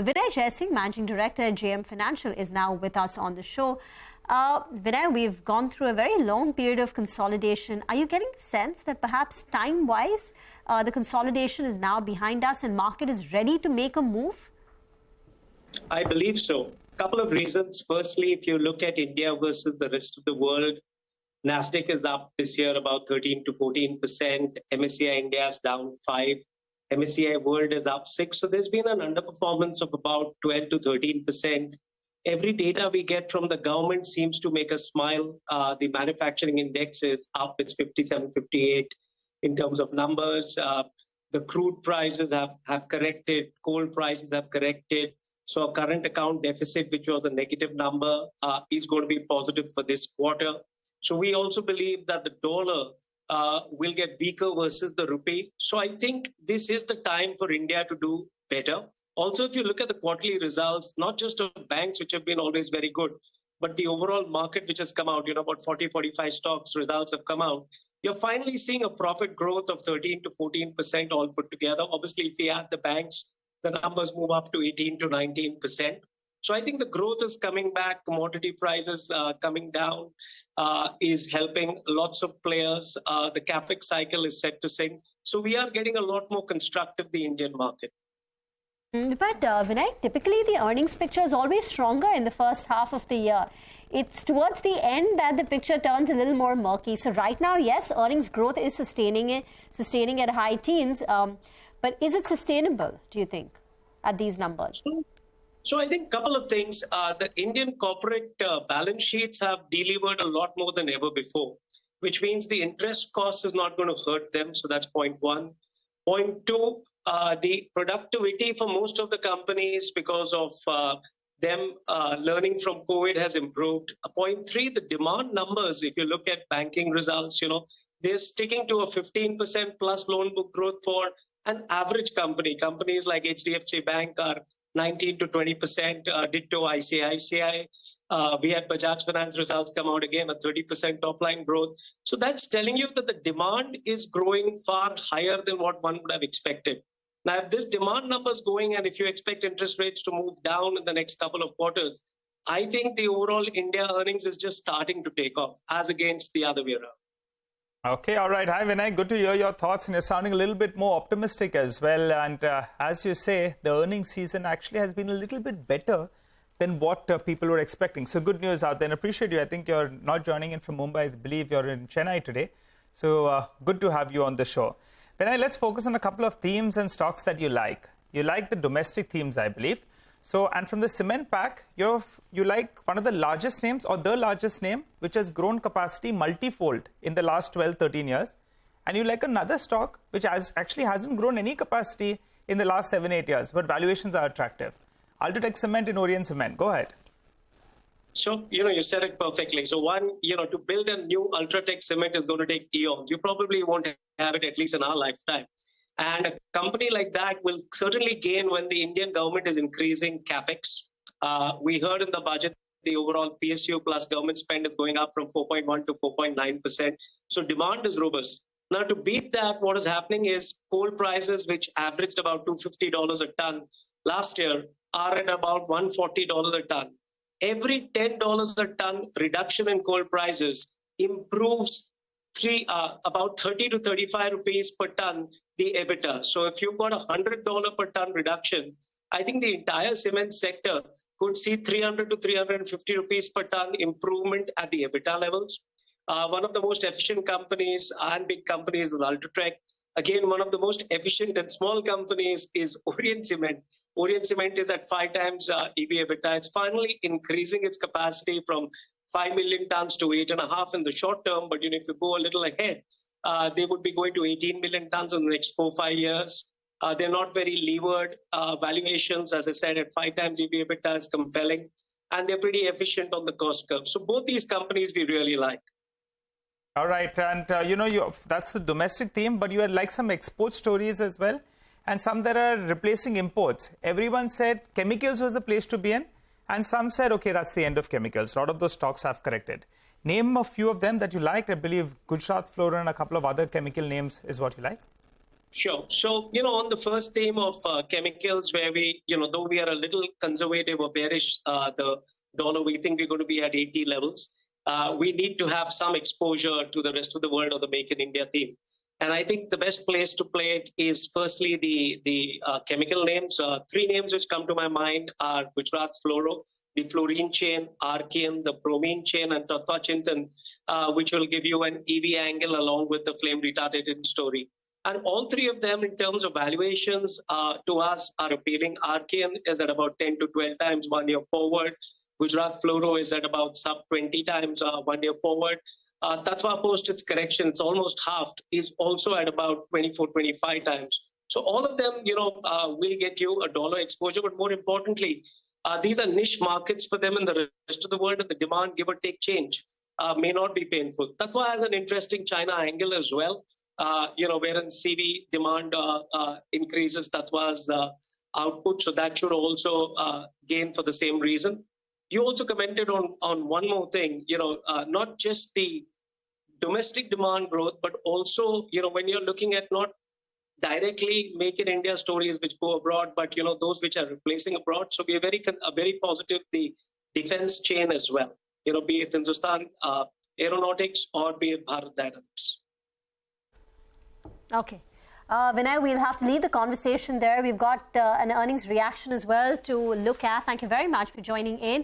But Vinay Jaising, Managing Director at JM Financial, is now with us on the show. Vinay, we've gone through a very long period of consolidation. Are you getting the sense that perhaps time-wise, the consolidation is now behind us and market is ready to make a move? I believe so. A couple of reasons. Firstly, if you look at India versus the rest of the world, Nasdaq is up this year about 13 to 14%. MSCI India is down 5. MSCI World is up 6. So there's been an underperformance of about 12 to 13%. Every data we get from the government seems to make us smile. The manufacturing index is up. It's 57, 58 in terms of numbers. The crude prices have corrected. Coal prices have corrected. So a current account deficit, which was a negative number, is going to be positive for this quarter. So we also believe that the dollar will get weaker versus the rupee. So I think this is the time for India to do better. Also, if you look at the quarterly results, not just of banks, which have been always very good, but the overall market which has come out, about 40, 45 stocks results have come out. You're finally seeing a profit growth of 13 to 14% all put together. Obviously, if we add the banks, the numbers move up to 18 to 19%. So I think the growth is coming back. Commodity prices coming down is helping lots of players. The capex cycle is set to sink. So we are getting a lot more constructive, the Indian market. But Vinay, typically the earnings picture is always stronger in the first half of the year. It's towards the end that the picture turns a little more murky. So right now, yes, earnings growth is sustaining at high teens. But is it sustainable, do you think, at these numbers? So I think a couple of things. The Indian corporate balance sheets have delivered a lot more than ever before, which means the interest cost is not going to hurt them. So that's point one. Point two, the productivity for most of the companies because of them learning from COVID has improved. Point three, the demand numbers, if you look at banking results, they're sticking to a 15% plus loan book growth for an average company. Companies like HDFC Bank are 19 to 20%, ditto ICICI. We had Bajaj Finance results come out again, a 30% top line growth. So that's telling you that the demand is growing far higher than what one would have expected. Now, if this demand number is going and if you expect interest rates to move down in the next couple of quarters, I think the overall India earnings is just starting to take off as against the other way around. Okay, all right. Hi, Vinay. Good to hear your thoughts. And you're sounding a little bit more optimistic as well. And as you say, the earnings season actually has been a little bit better than what people were expecting. So good news out there. And appreciate you. I think you're not joining in from Mumbai. I believe you're in Chennai today. So good to have you on the show. Vinay, let's focus on a couple of themes and stocks that you like. You like the domestic themes, I believe. So, and from the cement pack, you like one of the largest names or the largest name, which has grown capacity multifold in the last 12, 13 years. And you like another stock, which actually hasn't grown any capacity in the last 7, 8 years, but valuations are attractive. Ultratech Cement in Orient Cement. Go ahead. So, you said it perfectly. So one, to build a new Ultratech Cement is going to take eons. You probably won't have it at least in our lifetime. And a company like that will certainly gain when the Indian government is increasing capex. We heard in the budget, the overall PSU plus government spend is going up from 4.1 to 4.9%. So demand is robust. Now, to beat that, what is happening is coal prices, which averaged about $250 a ton last year, are at about $140 a ton. Every $10 a ton reduction in coal prices improves about 30 to 35 rupees per ton the EBITDA. So if you've got $100 per ton reduction, I think the entire cement sector could see 300 to 350 rupees per ton improvement at the EBITDA levels. One of the most efficient companies and big companies is Ultratech. Again, one of the most efficient and small companies is Orient Cement. Orient Cement is at 5 times EV/EBITDA. It's finally increasing its capacity from 5 million tons to 8.5 in the short term. But if you go a little ahead, they would be going to 18 million tons in the next 4-5 years. They're not very levered. Valuations, as I said, at 5 times EV/EBITDA is compelling. And they're pretty efficient on the cost curve. So both these companies we really like. All right. And, that's the domestic theme, but you had like some export stories as well. And some that are replacing imports. Everyone said chemicals was the place to be in. And some said, okay, that's the end of chemicals. A lot of those stocks have corrected. Name a few of them that you liked. I believe Gujarat Fluoro and a couple of other chemical names is what you like. Sure. So, on the first theme of chemicals, where we, though we are a little conservative or bearish, the dollar, we think we're going to be at 80 levels. We need to have some exposure to the rest of the world or the Make in India theme. And I think the best place to play it is firstly the chemical names. Three names which come to my mind are Gujarat Fluoro, the fluorine chain, Archean, the bromine chain, and Tattva Chintan, which will give you an EV angle along with the flame retardant story. And all three of them, in terms of valuations, to us are appealing. Archean is at about 10 to 12 times 1 year forward. Gujarat Fluoro is at about sub 20 times 1 year forward. Tatva, post its correction, it's almost halved, is also at about 24, 25 times. So all of them, will get you a dollar exposure. But more importantly, these are niche markets for them in the rest of the world, and the demand, give or take change, may not be painful. Tatva has an interesting China angle as well. Wherein CV demand increases Tatva's output. So that should also gain for the same reason. You also commented on one more thing, not just the domestic demand growth, but also, when you're looking at not directly Make in India stories which go abroad, but, those which are replacing abroad. So we are very positive, the defense chain as well, be it Hindustan Aeronautics or be it Bharat Dynamics. Okay. Vinay, we'll have to leave the conversation there. We've got an earnings reaction as well to look at. Thank you very much for joining in.